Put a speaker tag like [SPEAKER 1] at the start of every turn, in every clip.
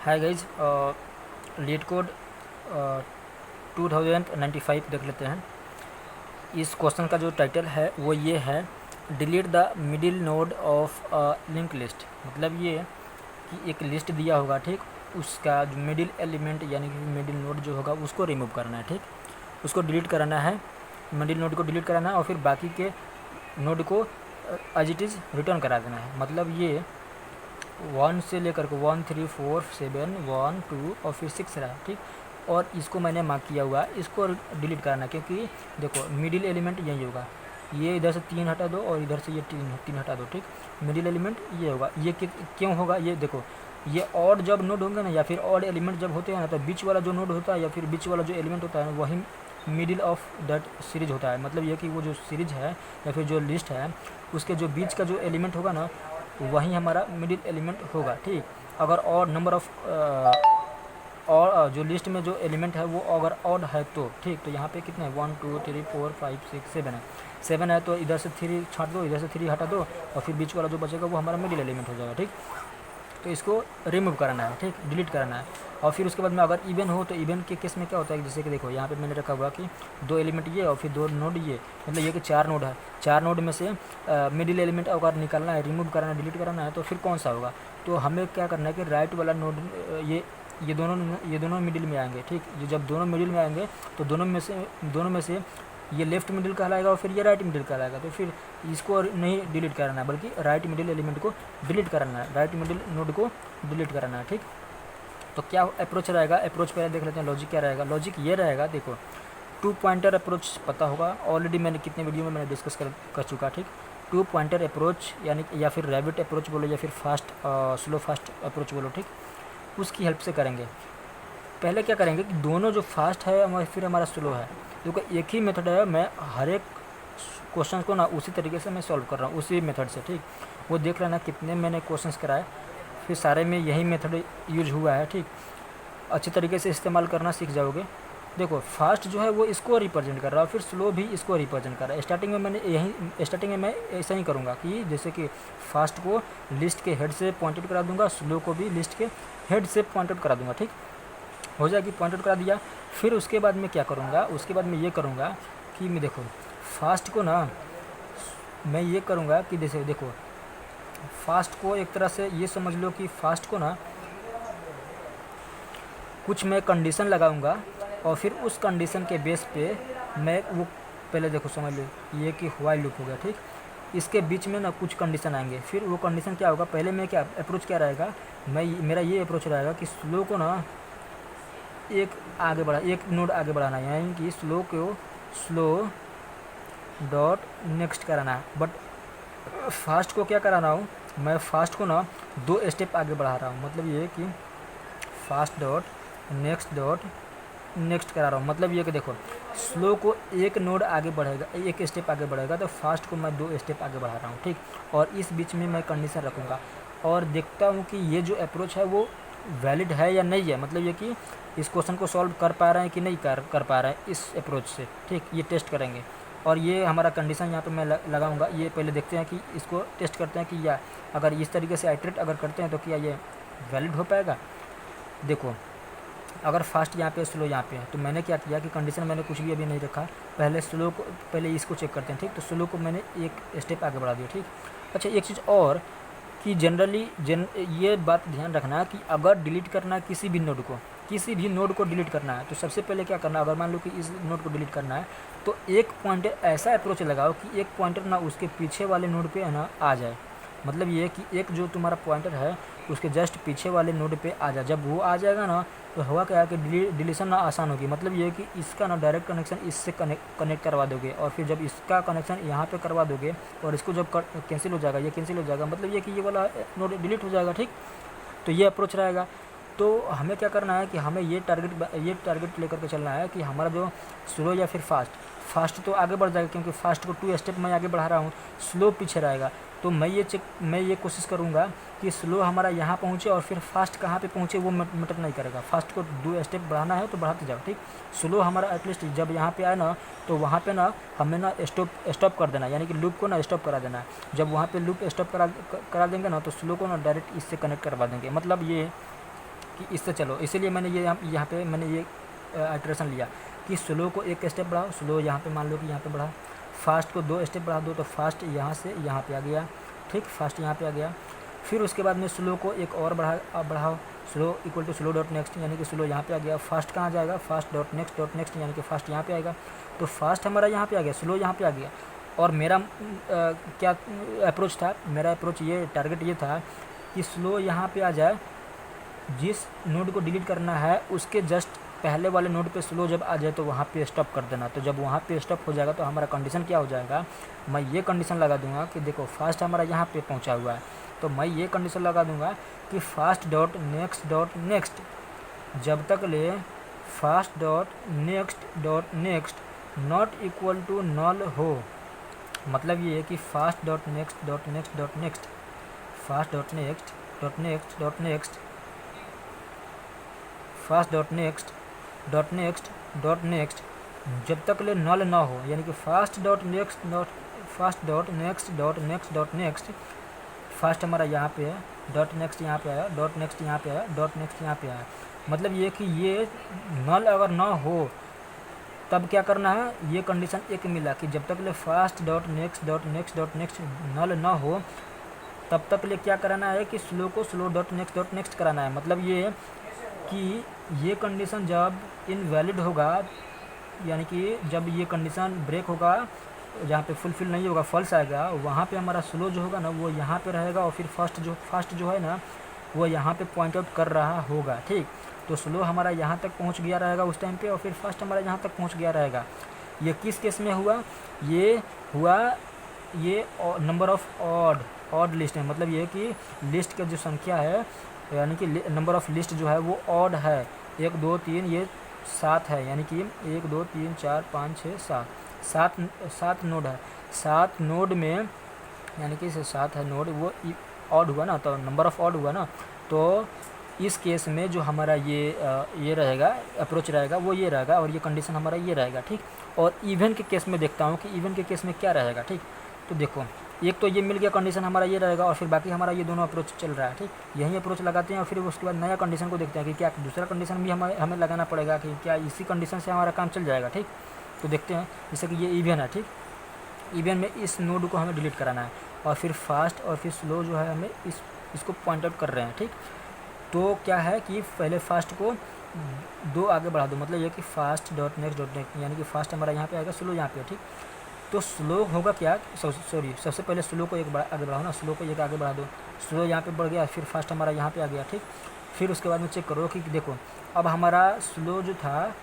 [SPEAKER 1] Hi guys, leet code 2095 देख लेते हैं। इस क्वेश्चन का जो टाइटल है वो ये है, delete the middle node of a link list. मतलब ये कि एक लिस्ट दिया होगा, ठीक, उसका जो मिडिल एलिमेंट यानी कि मिडिल नोड जो होगा उसको रिमूव करना है, ठीक, उसको डिलीट कराना है, मिडिल नोड को डिलीट कराना है और फिर बाकी के नोड को एज इट इज़ रिटर्न करा देना है। मतलब ये 1 से लेकर के 1 3 4 7 1 2 और फिर 6 रहा, ठीक। और इसको मैंने मार्क किया हुआ, इसको डिलीट करना, क्योंकि देखो मिडिल एलिमेंट यही होगा। ये इधर से 3 हटा दो और इधर से ये 3 हटा दो, ठीक। मिडिल एलिमेंट ये होगा। ये क्यों होगा, ये देखो, ये ऑड जब नोड होंगे ना या फिर ऑड एलिमेंट जब होते हैं ना, तो बीच वाला जो नोड होता है या फिर बीच वाला जो एलिमेंट होता है वही मिडिल ऑफ दैट सीरीज होता है। मतलब ये कि वो जो सीरीज है या फिर जो लिस्ट है उसके जो बीच का जो एलिमेंट होगा ना वही हमारा मिडिल एलिमेंट होगा, ठीक। अगर और नंबर ऑफ और जो लिस्ट में जो एलिमेंट है वो अगर ऑड है तो, ठीक, तो यहाँ पे कितने हैं 1 2 3 4 5 6 7 है। 7 है तो इधर से 3 छाट दो, इधर से 3 हटा दो और फिर बीच वाला जो बचेगा वो हमारा मिडिल एलिमेंट हो जाएगा, ठीक। तो इसको रिमूव करना है, ठीक, डिलीट करना है। और फिर उसके बाद में अगर इवन हो तो इवन के केस में क्या होता है, जैसे कि देखो यहाँ पे मैंने रखा हुआ कि 2 एलिमेंट ये और फिर 2 नोड ये, मतलब ये कि 4 नोड है। 4 नोड में से मिडिल एलिमेंट अगर निकालना है, रिमूव करना है, डिलीट करना है तो फिर कौन सा होगा। तो हमें क्या करना है कि राइट वाला नोड, ये दोनों मिडिल में आएंगे, ठीक। ये जब दोनों मिडिल में आएंगे तो दोनों में से ये लेफ्ट मिडिल कहलाएगा और फिर ये राइट मिडिल कहलाएगा। तो फिर इसको नहीं डिलीट करना है बल्कि राइट मिडिल एलिमेंट को डिलीट करना है, राइट मिडिल नोड को डिलीट करना है, ठीक। तो क्या अप्रोच रहेगा, अप्रोच पहले देख लेते हैं। लॉजिक क्या रहेगा, लॉजिक ये रहेगा, देखो 2 पॉइंटर अप्रोच पता होगा, ऑलरेडी मैंने कितने वीडियो में मैंने डिस्कस कर चुका, ठीक। 2 पॉइंटर अप्रोच यानी या फिर रैबिट अप्रोच बोलो या फिर स्लो फास्ट अप्रोच बोलो, ठीक, उसकी हेल्प से करेंगे। पहले क्या करेंगे कि दोनों जो फास्ट है और फिर हमारा स्लो है, देखो एक ही मेथड है, मैं हर एक क्वेश्चन को ना उसी तरीके से मैं सॉल्व कर रहा हूँ, उसी मेथड से, ठीक। वो देख लेना कितने मैंने क्वेश्चंस कराए, फिर सारे में यही मेथड यूज हुआ है, ठीक। अच्छी तरीके से इस्तेमाल करना सीख जाओगे। देखो फास्ट जो है वो इसको रिप्रेजेंट कर रहा है, फिर स्लो भी इसको रिप्रेजेंट कर रहा है। स्टार्टिंग में मैं ऐसा ही करूँगा कि जैसे कि फास्ट को लिस्ट के हेड से पॉइंटेड करा दूंगा, स्लो को भी लिस्ट के हेड से पॉइंटेड करा दूंगा, ठीक, हो जाएगी, पॉइंटेड करा दिया। फिर उसके बाद में क्या करूँगा, उसके बाद में ये करूँगा कि मैं देखो फास्ट को ना मैं ये करूँगा कि जैसे देखो फास्ट को एक तरह से ये समझ लो कि फास्ट को ना कुछ मैं कंडीशन लगाऊंगा और फिर उस कंडीशन के बेस पे मैं वो, पहले देखो समझ लो ये कि व्हाइल लूप हो गया, ठीक। इसके बीच में ना कुछ कंडीशन आएंगे, फिर वो कंडीशन क्या होगा, पहले मैं क्या अप्रोच क्या रहेगा, मेरा ये अप्रोच रहेगा कि स्लो को ना एक नोड आगे बढ़ाना है, यानी कि स्लो डॉट नेक्स्ट कराना है। बट फास्ट को क्या कराना हूँ, मैं फास्ट को ना 2 स्टेप आगे बढ़ा रहा हूँ। मतलब ये कि फास्ट डॉट नेक्स्ट करा रहा हूँ। मतलब ये कि देखो स्लो को एक नोड आगे बढ़ेगा, एक स्टेप आगे बढ़ेगा, तो फास्ट को मैं 2 स्टेप आगे बढ़ा रहा हूँ, ठीक। और इस बीच में मैं कंडीशन रखूँगा और देखता हूँ कि ये जो अप्रोच है वो वैलिड है या नहीं है। मतलब ये कि इस क्वेश्चन को सॉल्व कर पा रहे हैं कि नहीं कर पा रहे हैं इस अप्रोच से, ठीक, ये टेस्ट करेंगे। और ये हमारा कंडीशन यहाँ पे मैं लगाऊंगा। ये पहले देखते हैं कि इसको टेस्ट करते हैं कि या अगर इस तरीके से आइटरेट अगर करते हैं तो क्या ये वैलिड हो पाएगा। देखो अगर फास्ट यहाँ पे स्लो यहाँ पे है, तो मैंने क्या किया कि कंडीशन मैंने कुछ भी अभी नहीं रखा, पहले इसको चेक करते हैं, ठीक। तो स्लो को मैंने एक स्टेप आगे बढ़ा दिया, ठीक। अच्छा एक चीज़ और कि जनरली ये बात ध्यान रखना कि अगर डिलीट करना है किसी भी नोड को डिलीट करना है तो सबसे पहले क्या करना है, अगर मान लो कि इस नोड को डिलीट करना है तो एक पॉइंटर ऐसा अप्रोच लगाओ कि एक पॉइंटर ना उसके पीछे वाले नोड पे है ना आ जाए। मतलब ये कि एक जो तुम्हारा पॉइंटर है उसके जस्ट पीछे वाले नोड पे आ जाए। जब वो आ जाएगा ना तो हुआ क्या है कि डिलीशन ना आसान होगी। मतलब ये कि इसका ना डायरेक्ट कनेक्शन इससे कनेक्ट करवा दोगे और फिर जब इसका कनेक्शन यहाँ पे करवा दोगे और इसको जब कैंसिल हो जाएगा, ये कैंसिल हो जाएगा, मतलब ये कि ये वाला नोड डिलीट हो जाएगा, ठीक। तो ये अप्रोच रहेगा। तो हमें क्या करना है कि हमें ये टारगेट लेकर के चलना है कि हमारा जो स्लो या फिर फास्ट तो आगे बढ़ जाएगा, क्योंकि फास्ट को 2 स्टेप मैं आगे बढ़ा रहा हूँ, स्लो पीछे रहेगा। तो मैं ये कोशिश करूँगा कि स्लो हमारा यहाँ पहुँचे और फिर फास्ट कहाँ पे पहुँचे वो मैटर नहीं करेगा। फास्ट को 2 स्टेप बढ़ाना है तो बढ़ाते जाओ, ठीक। स्लो हमारा एटलीस्ट जब यहाँ पे आए ना तो वहाँ पे ना हमें ना स्टॉप कर देना, यानी कि लूप को ना स्टॉप करा देना है। जब वहाँ पे लूप स्टॉप करा देंगे ना तो स्लो को ना डायरेक्ट इससे कनेक्ट करवा देंगे। मतलब ये कि इससे चलो, इसीलिए मैंने ये यहाँ पे मैंने ये आइटरेशन लिया कि स्लो को एक स्टेप बढ़ाओ, स्लो यहाँ पे मान लो कि यहाँ पे बढ़ाओ, फास्ट को 2 स्टेप बढ़ा दो तो फास्ट यहाँ से यहाँ पे आ गया, ठीक, फास्ट यहाँ पे आ गया। फिर उसके बाद में स्लो को एक और बढ़ाओ, slow equal to slow dot next, यानी कि स्लो यहाँ पे आ गया। फास्ट कहाँ जाएगा, फास्ट डॉट नेक्स्ट यानी कि फास्ट यहाँ पे आएगा। तो फास्ट हमारा यहाँ पे आ गया, स्लो यहाँ पे आ गया। और मेरा क्या अप्रोच था, मेरा अप्रोच ये टारगेट ये था कि स्लो यहाँ पे आ जाए, जिस नोड को डिलीट करना है उसके जस्ट पहले वाले नोड पे स्लो जब आ जाए तो वहाँ पे स्टॉप कर देना। तो जब वहाँ पे स्टॉप हो जाएगा तो हमारा कंडीशन क्या हो जाएगा, मैं ये कंडीशन लगा दूंगा कि देखो फास्ट हमारा यहाँ पे पहुँचा हुआ है, तो मैं ये कंडीशन लगा दूंगा कि फास्ट डॉट नेक्स्ट जब तक ले fast dot next not equal to null हो। मतलब ये है कि fast dot next fast dot next जब तक ले नल ना हो, यानी कि फास्ट डॉट नेक्स्ट फास्ट हमारा यहाँ पे है, डॉट नेक्स्ट यहाँ पे आया, डॉट नेक्स्ट यहाँ पे आया, डॉट नेक्स्ट यहाँ पे आया। मतलब ये कि ये नल अगर ना हो तब क्या करना है, ये कंडीशन एक मिला कि जब तक ले फास्ट डॉट नेक्स्ट नल ना हो तब तक ले क्या कराना है कि स्लो को स्लो डॉट नेक्स्ट कराना है। मतलब ये कि ये कंडीशन जब इनवैलिड होगा, यानी कि जब ये कंडीशन ब्रेक होगा, जहाँ पे फुलफिल नहीं होगा, फॉल्स आएगा, वहाँ पे हमारा स्लो जो होगा ना वो यहाँ पे रहेगा और फिर फास्ट जो है ना वो यहाँ पे पॉइंट आउट कर रहा होगा, ठीक। तो स्लो हमारा यहाँ तक पहुँच गया रहेगा उस टाइम पे और फिर फास्ट हमारा यहाँ तक पहुँच गया रहेगा। ये किस केस में हुआ, ये हुआ ये नंबर ऑफ ऑड लिस्ट है। मतलब ये कि लिस्ट का जो संख्या है, यानी कि नंबर ऑफ लिस्ट जो है वो ऑड है, 1 2 3 ये 7 है, यानी कि 1 2 3 4 5 6 7 नोड है। 7 नोड में यानी कि 7 है नोड, वो ऑड हुआ ना, तो नंबर ऑफ ऑड हुआ ना। तो इस केस में जो हमारा ये रहेगा अप्रोच रहेगा वो ये रहेगा और ये कंडीशन हमारा ये रहेगा, ठीक। और इवन के केस में देखता हूँ कि इवन के केस में क्या रहेगा, ठीक। तो देखो एक तो ये मिल गया कंडीशन हमारा ये रहेगा और फिर बाकी हमारा ये दोनों अप्रोच चल रहा है, ठीक। यही अप्रोच लगाते हैं और फिर उसके बाद नया कंडीशन को देखते हैं कि क्या दूसरा कंडीशन भी हमें लगाना पड़ेगा कि क्या इसी कंडीशन से हमारा काम चल जाएगा, ठीक। तो देखते हैं, जैसे कि ये इवन है, ठीक। इवन में इस नोड को हमें डिलीट कराना है और फिर फास्ट और फिर स्लो जो है हमें इसको पॉइंट आउट कर रहे हैं, ठीक। तो क्या है कि पहले फास्ट को 2 आगे बढ़ा दो, मतलब ये कि फास्ट डॉट नेक्स्ट यानी कि फास्ट हमारा यहाँ पे आएगा, स्लो यहाँ पे, ठीक। तो स्लो होगा क्या, सबसे पहले स्लो को 1 आगे बढ़ाओ ना, स्लो को 1 आगे बढ़ा दो, स्लो यहाँ पे बढ़ गया, फिर फास्ट हमारा यहाँ पे आ गया, ठीक। फिर उसके बाद में चेक करो कि देखो अब हमारा स्लो जो था,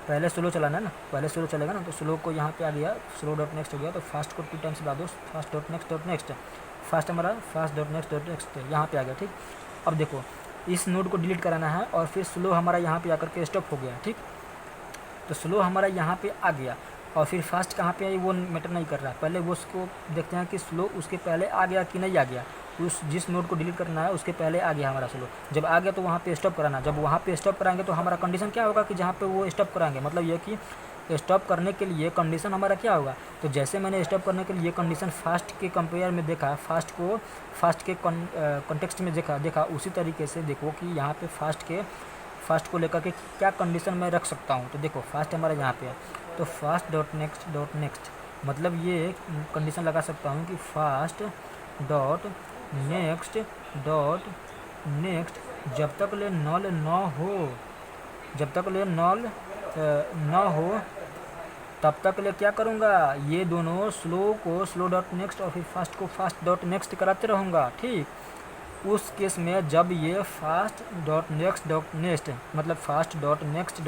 [SPEAKER 1] पहले स्लो चलाना है ना, पहले स्लो चलेगा ना, तो स्लो को यहाँ पे आ गया, स्लो डॉट नेक्स्ट हो गया, तो फास्ट को 2 टाइम्स बढ़ा दो, फास्ट डॉट नेक्स्ट फास्ट हमारा फास्ट डॉट नेक्स्ट यहाँ पे आ गया, ठीक। अब देखो इस नोड को डिलीट कराना है और फिर स्लो हमारा यहाँ पे आकर के स्टॉप हो गया, ठीक। तो स्लो हमारा यहाँ पे आ गया और फिर फास्ट कहाँ पे आई वो मैटर नहीं कर रहा, पहले वो उसको देखते हैं कि स्लो उसके पहले आ गया कि नहीं आ गया। उस जिस नोड को डिलीट करना है उसके पहले आ गया हमारा स्लो, जब आ गया तो वहाँ पे स्टॉप कराना। जब वहाँ पे स्टॉप कराएंगे तो हमारा कंडीशन क्या होगा कि जहाँ पे वो स्टॉप कराएंगे, मतलब ये कि स्टॉप करने के लिए कंडीशन हमारा क्या होगा। तो जैसे मैंने स्टॉप करने के लिए कंडीशन फास्ट के कंपेयर में देखा, फास्ट के कॉन्टेक्स्ट में देखा उसी तरीके से देखो कि यहाँ पे फास्ट को लेकर के क्या कंडीशन मैं रख सकता हूँ। तो देखो फास्ट हमारा यहाँ पे है, तो फास्ट डॉट नेक्स्ट मतलब ये कंडीशन लगा सकता हूँ कि फास्ट डॉट नेक्स्ट जब तक ले नल ना हो तब तक ले क्या करूँगा, ये दोनों स्लो को स्लो डॉट नेक्स्ट और फिर फास्ट को फास्ट डॉट नेक्स्ट कराते रहूँगा, ठीक। उस केस में जब ये फास्ट डॉट नेक्स्ट मतलब फास्ट डॉट नेक्स्ट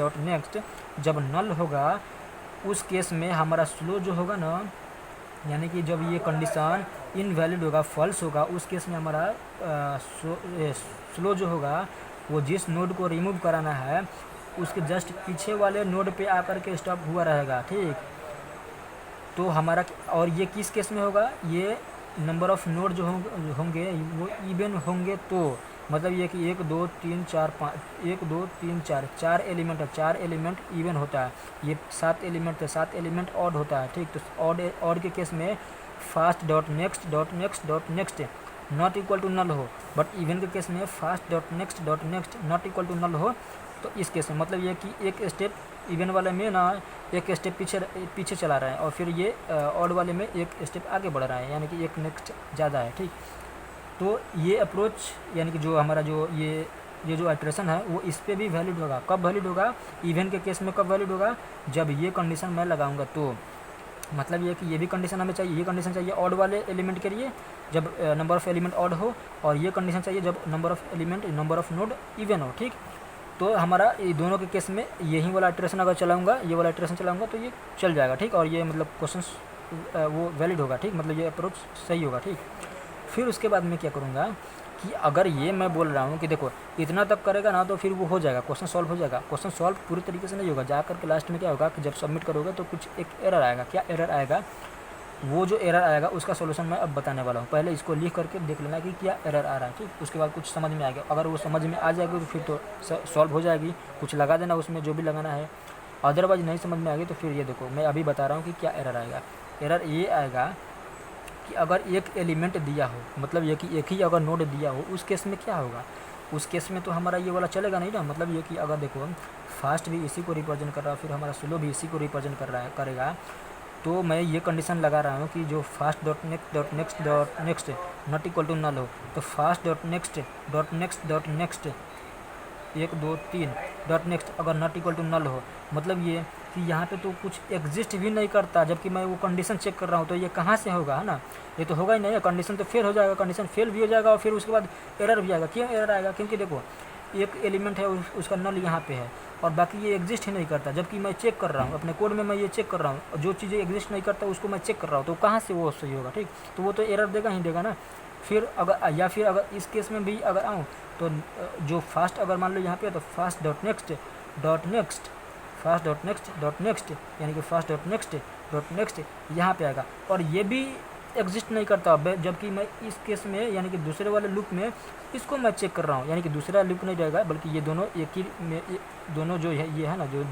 [SPEAKER 1] जब नल होगा, उस केस में हमारा स्लो जो होगा ना, यानी कि जब ये कंडीशन इनवैलिड होगा, फॉल्स होगा, उस केस में हमारा स्लो जो होगा वो जिस नोड को रिमूव कराना है उसके जस्ट पीछे वाले नोड पे आकर के स्टॉप हुआ रहेगा, ठीक। तो हमारा और ये किस केस में होगा, ये नंबर ऑफ नोड जो होंगे वो इवन होंगे, तो मतलब ये कि 1 2 3 4 5 1 2 3 4 एलिमेंट है, 4 एलिमेंट इवन होता है, ये 7 एलिमेंट है, 7 एलिमेंट ऑड होता है, ठीक। तो ऑड के केस में fast dot next not equal to null हो, बट इवन के केस में fast dot next not equal to null हो, तो इस केस में मतलब ये कि एक स्टेप इवन वाले में ना एक स्टेप पीछे चला रहा है और फिर ये ऑड वाले में एक स्टेप आगे बढ़ रहा है, यानी कि एक नेक्स्ट ज़्यादा है, ठीक। तो ये अप्रोच यानी कि जो हमारा जो ये जो आइटरेशन है वो इस पर भी वैलिड होगा। कब वैलिड होगा? इवन के केस में कब वैलिड होगा? जब ये कंडीशन मैं लगाऊंगा तो। मतलब ये कि ये भी कंडीशन हमें चाहिए, ये कंडीशन चाहिए ऑड वाले एलिमेंट के लिए जब नंबर ऑफ़ एलिमेंट ऑड हो, और ये कंडीशन चाहिए जब नंबर ऑफ़ नोड इवन हो, ठीक। तो हमारा ये दोनों के केस में यही वाला आइटरेशन अगर चलाऊंगा, ये वाला आइटरेशन चलाऊंगा तो ये चल जाएगा, ठीक। और ये मतलब क्वेश्चन वो वैलिड होगा, ठीक, मतलब ये अप्रोच सही होगा, ठीक। फिर उसके बाद मैं क्या करूँगा कि अगर ये मैं बोल रहा हूँ कि देखो इतना तक करेगा ना तो फिर वो हो जाएगा, क्वेश्चन सॉल्व हो जाएगा। क्वेश्चन सॉल्व पूरी तरीके से नहीं होगा, जा करके लास्ट में क्या होगा कि जब सबमिट करोगे तो कुछ एक एरर आएगा। क्या एरर आएगा? वो जो एरर आएगा उसका सोल्यूशन मैं अब बताने वाला हूँ। पहले इसको लिख करके देख लेना कि क्या एरर आ रहा है, ठीक। उसके बाद कुछ समझ में आएगा, अगर वो समझ में आ जाएगी तो फिर तो सॉल्व हो जाएगी। कुछ लगा देना उसमें जो भी लगाना है, अदरवाइज नहीं समझ में आएगी तो फिर ये देखो मैं अभी बता रहा हूँ कि क्या एरर आएगा। एरर ये आएगा कि अगर एक एलिमेंट दिया हो, मतलब ये कि एक ही अगर नोड दिया हो, उस केस में क्या होगा? उस केस में तो हमारा ये वाला चलेगा नहीं ना। मतलब ये कि अगर देखो फास्ट भी इसी को रिप्रेजेंट कर रहा है, फिर हमारा स्लो भी इसी को रिप्रेजेंट करेगा, तो मैं ये कंडीशन लगा रहा हूँ कि जो fast dot next not equal to null हो, तो fast dot next 1 2 3 dot next अगर नॉट इक्वल टू नल हो, मतलब ये कि यहाँ पे तो कुछ एग्जिस्ट भी नहीं करता, जबकि मैं वो कंडीशन चेक कर रहा हूँ, तो ये कहाँ से होगा, है ना? ये तो होगा ही नहीं, कंडीशन तो फेल हो जाएगा, कंडीशन फेल भी हो जाएगा और फिर उसके बाद एरर भी आएगा। क्यों एरर आएगा? क्योंकि देखो एक एलिमेंट है उसका नल यहाँ पे है और बाकी ये एग्जिस्ट ही नहीं करता, जबकि मैं चेक कर रहा हूँ अपने कोड में, मैं ये चेक कर रहा हूँ जो चीज़ें एग्जिस्ट नहीं करता उसको मैं चेक कर रहा हूँ, तो कहाँ से वो सही होगा, ठीक। तो वो तो एरर देगा ही देगा ना। फिर अगर या फिर अगर इस केस में भी अगर आऊँ तो जो फास्ट अगर मान लो यहाँ पे है तो फास्ट डॉट नेक्स्ट यानी कि फास्ट डॉट नेक्स्ट यहाँ पे आएगा और ये भी एग्जिस्ट नहीं करता, जबकि मैं इस केस में यानी कि दूसरे वाले लूप में इसको मैं चेक कर रहा हूँ, यानी कि दूसरा लूप नहीं रहेगा बल्कि ये दोनों एक ही में दोनों जो है ये है ना जो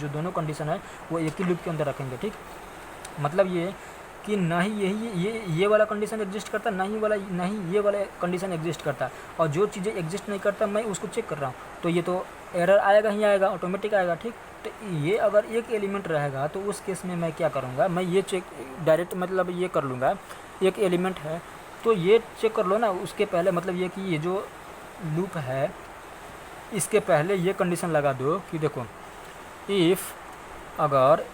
[SPEAKER 1] दोनों कंडीशन है वो एक ही लूप के अंदर रखेंगे, ठीक। मतलब ये कि ना ही ये वाला कंडीशन एग्जिस्ट करता, ना ही ये वाला कंडीशन एग्जिस्ट करता, और जो चीज़ें एग्जिस्ट नहीं करता मैं उसको चेक कर रहा हूँ, तो ये तो एरर आएगा ही आएगा, ऑटोमेटिक आएगा, ठीक। तो ये अगर एक एलिमेंट रहेगा तो उस केस में मैं क्या करूँगा, मैं ये चेक डायरेक्ट मतलब ये कर लूँगा, एक एलिमेंट है तो ये चेक कर लो ना, उसके पहले मतलब ये कि ये जो लूप है इसके पहले ये कंडीशन लगा दो कि देखो इफ़ अगर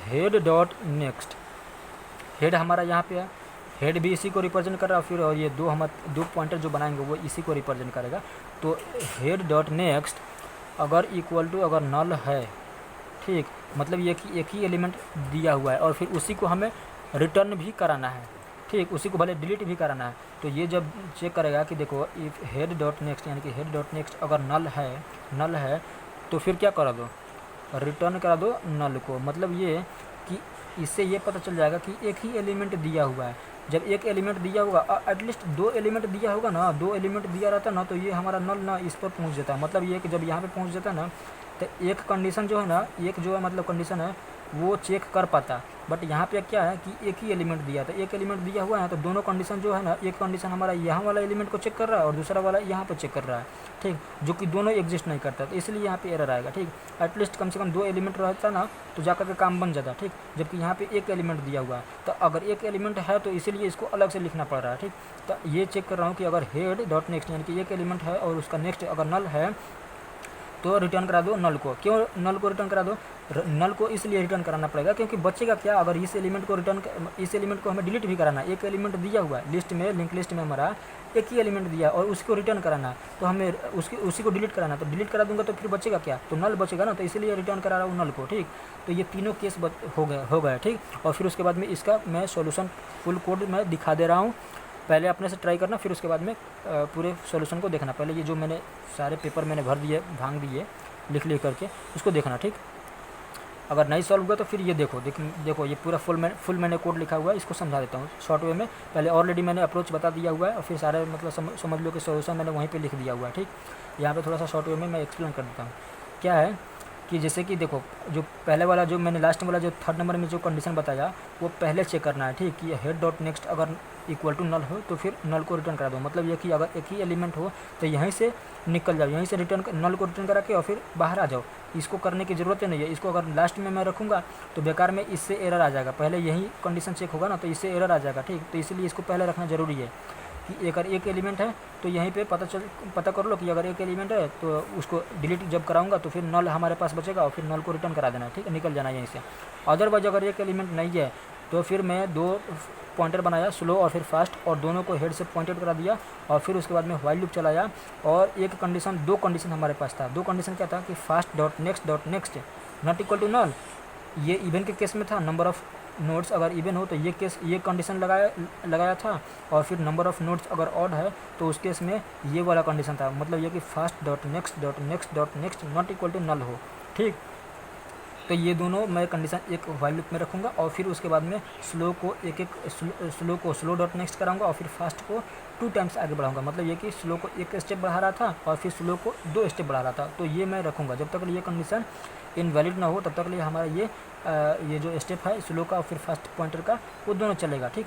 [SPEAKER 1] हेड डॉट नेक्स्ट, हेड हमारा यहाँ पे है, हेड भी इसी को रिप्रेजेंट कर रहा है, फिर और ये दो पॉइंटर जो बनाएंगे वो इसी को रिप्रेजेंट करेगा, तो हेड डॉट नेक्स्ट अगर इक्वल टू अगर नल है, ठीक, मतलब ये कि एक ही एलिमेंट दिया हुआ है और फिर उसी को हमें रिटर्न भी कराना है, ठीक, उसी को भले डिलीट भी कराना है, तो ये जब चेक करेगा कि देखो इफ़ हेड डॉट नेक्स्ट यानी कि हेड डॉट नेक्स्ट अगर नल है तो फिर क्या करा दो, रिटर्न करा दो नल को। मतलब ये कि इससे ये पता चल जाएगा कि एक ही एलिमेंट दिया हुआ है। जब एक एलिमेंट दिया होगा, एटलीस्ट 2 एलिमेंट दिया होगा ना, 2 एलिमेंट दिया रहता ना, तो ये हमारा नल ना इस पर पहुंच जाता है। मतलब ये कि जब यहाँ पे पहुंच जाता ना तो एक कंडीशन जो है ना, एक जो है मतलब कंडीशन है वो चेक कर पाता, बट यहाँ पे क्या है कि एक ही एलिमेंट दिया था, एक एलिमेंट दिया हुआ है तो दोनों कंडीशन जो है ना, एक कंडीशन हमारा यहाँ वाला एलिमेंट को चेक कर रहा है और दूसरा वाला यहाँ पर चेक कर रहा है, ठीक, जो कि दोनों एग्जिस्ट नहीं करता, तो इसलिए यहाँ पे एरर आएगा, ठीक। एटलीस्ट कम से कम 2 एलिमेंट रहता ना तो जाकर के काम बन जाता, ठीक, जबकि यहाँ पे एक एलिमेंट दिया हुआ है, तो अगर एक एलिमेंट है तो इसीलिए इसको अलग से लिखना पड़ रहा है, ठीक। तो ये चेक कर रहा हूँ कि अगर हेड डॉट नेक्स्ट यानी कि एक एलिमेंट है और उसका नेक्स्ट अगर नल है तो रिटर्न करा दो नल को। क्यों नल को रिटर्न करा दो? नल को इसलिए रिटर्न कराना पड़ेगा क्योंकि बचेगा क्या, अगर इस एलिमेंट को हमें डिलीट भी कराना है, एक एलिमेंट दिया हुआ है लिस्ट में, लिंक लिस्ट में हमारा एक ही एलिमेंट दिया और उसको रिटर्न कराना, तो हमें उसी को डिलीट कराना, तो डिलीट करा दूंगा तो फिर बचेगा क्या, तो नल बचेगा ना, तो इसलिए रिटर्न करा रहा हूँ नल को, ठीक। तो ये तीनों केस हो गया, ठीक। और फिर उसके बाद में इसका मैं सॉल्यूशन फुल कोड मैं दिखा दे रहा हूँ, पहले अपने से ट्राई करना, फिर उसके बाद में पूरे सॉल्यूशन को देखना। पहले ये जो मैंने सारे पेपर मैंने भर दिए, भांग दिए लिख करके, उसको देखना, ठीक। अगर नहीं सॉल्व हुआ तो फिर ये देखो ये पूरा फुल मैंने कोड लिखा हुआ है, इसको समझा देता हूँ शॉर्ट वे में। पहले ऑलरेडी मैंने अप्रोच बता दिया हुआ है और फिर सारे मतलब समझ लो कि सॉल्यूशन मैंने वहीं पे लिख दिया हुआ है, ठीक। यहाँ पे थोड़ा सा शॉर्ट वे में मैं एक्सप्लेन कर देता हूँ। क्या है कि जैसे कि देखो जो पहले वाला जो मैंने लास्ट वाला जो थर्ड नंबर में जो कंडीशन बताया वो पहले चेक करना है, ठीक, कि हेड डॉट नेक्स्ट अगर इक्वल टू नल हो तो फिर नल को रिटर्न करा दो। मतलब ये कि अगर एक ही एलिमेंट हो तो यहीं से निकल जाओ, यहीं से रिटर्न नल को रिटर्न करा के और फिर बाहर आ जाओ। इसको करने की ज़रूरत नहीं है। इसको अगर लास्ट में मैं रखूँगा तो बेकार में इससे एरर आ जाएगा। पहले यही कंडीशन चेक होगा ना तो इससे एरर आ जाएगा, ठीक। तो इसीलिए इसको पहले रखना ज़रूरी है कि अगर एक एलिमेंट है तो यहीं पे पता कर लो कि अगर एक एलिमेंट है तो उसको डिलीट जब कराऊंगा तो फिर नल हमारे पास बचेगा और फिर नल को रिटर्न करा देना है, ठीक है, निकल जाना है यहीं से। अदरवाइज अगर एक एलिमेंट नहीं है तो फिर मैं 2 पॉइंटर बनाया, स्लो और फिर फास्ट, और दोनों को हेड से पॉइंटेड करा दिया और फिर उसके बाद में व्हाइल लूप चलाया। और एक कंडीशन, 2 कंडीशन हमारे पास था। 2 कंडीशन क्या था कि fast dot next not equal to null, ये इवन के केस में था। नंबर ऑफ नोड्स अगर इवन हो तो ये कंडीशन लगाया था। और फिर नंबर ऑफ नोड्स अगर ऑड है तो उस केस में ये वाला कंडीशन था। मतलब ये कि fast dot next not equal to null हो, ठीक। तो ये दोनों मैं कंडीशन एक व्हाइल लूप में रखूँगा और फिर उसके बाद में स्लो को स्लो डॉट नेक्स्ट कराऊंगा और फिर फास्ट को 2 टाइम्स आगे बढ़ाऊंगा। मतलब ये कि स्लो को 1 स्टेप बढ़ा रहा था और फिर स्लो को 2 स्टेप बढ़ा रहा था। तो ये मैं रखूँगा जब तक ये कंडीशन इनवैलिड ना हो, तब तक लिए हमारा ये जो स्टेप है स्लो का और फिर फास्ट पॉइंटर का वो दोनों चलेगा, ठीक।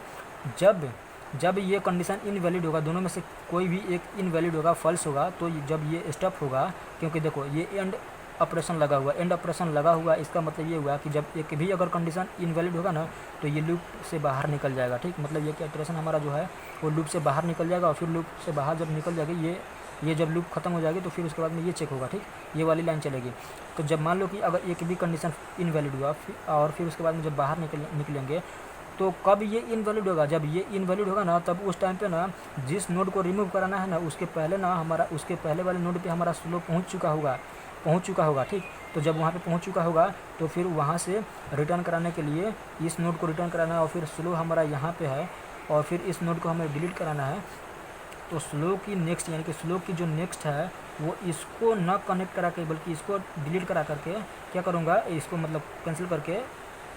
[SPEAKER 1] जब ये कंडीशन इनवैलिड होगा, दोनों में से कोई भी एक इनवैलिड होगा, फॉल्स होगा, तो जब ये स्टॉप होगा, क्योंकि देखो ये एंड ऑपरेशन लगा हुआ, इसका मतलब ये हुआ कि जब एक भी अगर कंडीशन इनवैलिड होगा ना तो ये लूप से बाहर निकल जाएगा, ठीक। मतलब ये कि इटरेशन हमारा जो है वो लूप से बाहर निकल जाएगा और फिर लूप से बाहर जब निकल जाएगी ये जब लूप खत्म हो जाएगी तो फिर उसके बाद में ये चेक होगा, ठीक, ये वाली लाइन चलेगी। तो जब मान लो कि अगर एक भी कंडीशन इनवैलिड हुआ और फिर उसके बाद में जब बाहर निकलेंगे तो कब ये इनवैलिड होगा, जब ये इनवैलिड होगा ना तब उस टाइम पे ना जिस नोड को रिमूव कराना है ना उसके पहले वाले नोड पे हमारा स्लो पहुंच चुका होगा, ठीक। तो जब वहाँ पे पहुँच चुका होगा तो फिर वहाँ से रिटर्न कराने के लिए इस नोड को रिटर्न कराना है और फिर स्लो हमारा यहाँ पे है और फिर इस नोड को हमें डिलीट कराना है। तो स्लो की नेक्स्ट यानी कि स्लो की जो नेक्स्ट है वो इसको न कनेक्ट करा के बल्कि इसको डिलीट करा करके क्या करूँगा, इसको मतलब कैंसिल करके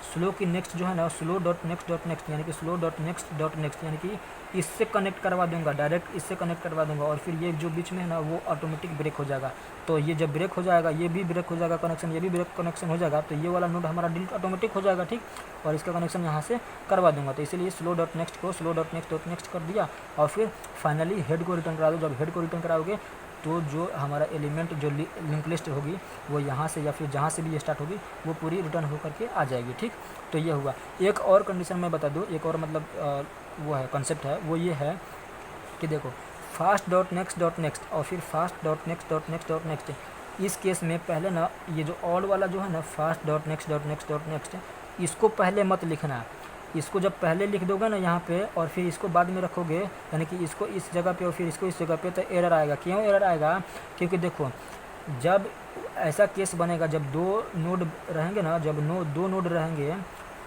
[SPEAKER 1] स्लो की नेक्स्ट जो है ना स्लो डॉट नेक्स्ट यानी कि स्लो डॉट नेक्स्ट यानी कि इससे कनेक्ट करवा दूंगा, डायरेक्ट इससे कनेक्ट करवा दूंगा और फिर ये जो बीच में है ना वो ऑटोमेटिक ब्रेक हो जाएगा। तो ये जब ब्रेक हो जाएगा ये भी ब्रेक हो जाएगा कनेक्शन, ये भी ब्रेक कनेक्शन हो जाएगा तो ये वाला नोड हमारा डिलीट ऑटोमेटिक हो जाएगा, ठीक। और इसका कनेक्शन यहाँ से करवा दूंगा। तो इसीलिए स्लो डॉट नेक्स्ट को स्लो डॉट नेक्स्ट कर दिया और फिर फाइनली हेड को रिटर्न करा दो। जब हेड को रिटर्न कराओगे तो जो हमारा एलिमेंट जो लिंक लिस्ट होगी वो यहाँ से या फिर जहाँ से भी ये स्टार्ट होगी वो पूरी रिटर्न होकर के आ जाएगी, ठीक। तो ये हुआ। एक और कंडीशन मैं बता दूँ, एक और मतलब वो है कंसेप्ट है, वो ये है कि देखो फास्ट डॉट नेक्स्ट और फिर फास्ट डॉट नेक्स्ट। इस केस में पहले ना ये जो ऑड वाला जो है ना फास्ट डॉट नेक्स्ट इसको पहले मत लिखना। इसको जब पहले लिख दोगे ना यहाँ पे और फिर इसको बाद में रखोगे यानी कि इसको इस जगह पे और फिर इसको इस जगह पे तो एरर आएगा। क्यों एरर आएगा, क्योंकि देखो जब ऐसा केस बनेगा जब 2 नोड रहेंगे ना, जब 2 नोड रहेंगे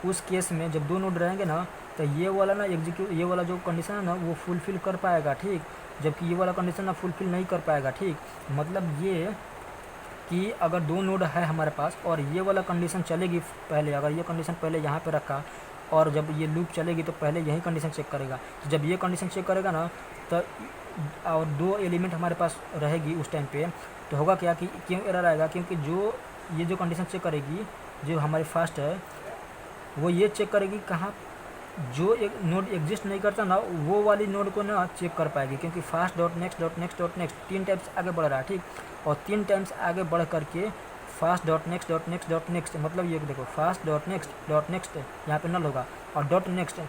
[SPEAKER 1] उस केस में जब 2 नोड रहेंगे ना तो ये वाला ना ये वाला जो कंडीशन है ना वो फुलफ़िल कर पाएगा, ठीक, जबकि ये वाला कंडीशन ना फुलफ़िल नहीं कर पाएगा, ठीक। मतलब ये कि अगर 2 नोड है हमारे पास और ये वाला कंडीशन चलेगी पहले, अगर ये कंडीशन पहले यहाँ पे रखा और जब ये लूप चलेगी तो पहले यही कंडीशन चेक करेगा। तो जब ये कंडीशन चेक करेगा ना तो और 2 एलिमेंट हमारे पास रहेगी उस टाइम पे तो होगा क्या कि क्यों एरर आएगा, क्योंकि ये जो कंडीशन चेक करेगी जो हमारी फास्ट है वो ये चेक करेगी कहाँ जो एक नोड एग्जिस्ट नहीं करता ना वो वाली नोड को ना चेक कर पाएगी, क्योंकि फास्ट डॉट नेक्स्ट 3 टाइम्स आगे बढ़ रहा है, ठीक। और 3 टाइम्स आगे बढ़ करके फास्ट डॉट नेक्स्ट मतलब ये देखो फास्ट डॉट नेक्स्ट यहाँ पे नल होगा और डॉट नेक्स्ट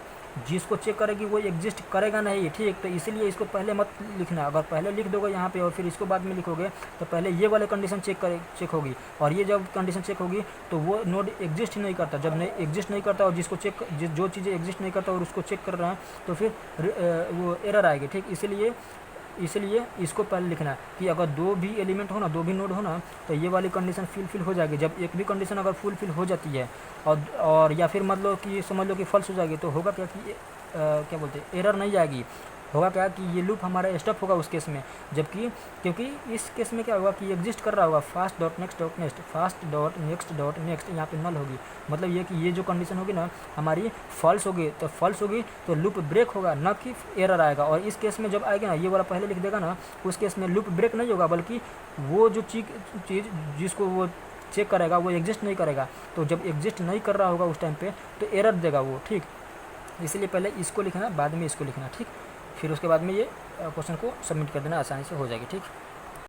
[SPEAKER 1] जिसको चेक करेगी वो एग्जिस्ट करेगा नहीं, ठीक। तो इसीलिए इसको पहले मत लिखना। अगर पहले लिख दोगे यहाँ पे और फिर इसको बाद में लिखोगे तो पहले ये वाले कंडीशन चेक होगी और ये जब कंडीशन चेक होगी तो वो नोड एग्जिस्ट ही नहीं करता। जब नहीं एग्जिस्ट नहीं करता और जो चीज़ें एग्जिस्ट नहीं करता और उसको चेक कर रहे हैं तो फिर वो एरर आएगी, ठीक। इसलिए इसको पहले लिखना है कि अगर 2 भी एलिमेंट हो ना 2 भी नोड हो ना तो ये वाली कंडीशन फुलफिल हो जाएगी। जब एक भी कंडीशन अगर फुलफिल हो जाती है और या फिर मतलब कि समझ लो कि फॉल्स हो जाएगी तो होगा क्या कि क्या बोलते हैं एरर नहीं आएगी। होगा क्या कि ये लूप हमारा स्टॉप होगा उस केस में, जबकि क्योंकि इस केस में क्या होगा कि एग्जिस्ट कर रहा होगा फास्ट डॉट नेक्स्ट यहाँ पे नल होगी। मतलब ये कि ये जो कंडीशन होगी ना हमारी फॉल्स होगी तो लूप ब्रेक होगा ना कि एरर आएगा। और इस केस में जब आएगा ना ये वाला पहले लिख देगा ना उस केस में लूप ब्रेक नहीं होगा बल्कि वो जो चीज़ जिसको वो चेक करेगा वो एग्जिस्ट नहीं करेगा। तो जब एग्जिस्ट नहीं कर रहा होगा उस टाइम पे तो एरर देगा वो, ठीक। इसलिए पहले इसको लिखना बाद में इसको लिखना, ठीक। फिर उसके बाद में ये क्वेश्चन को सबमिट कर देना, आसानी से हो जाएगी, ठीक।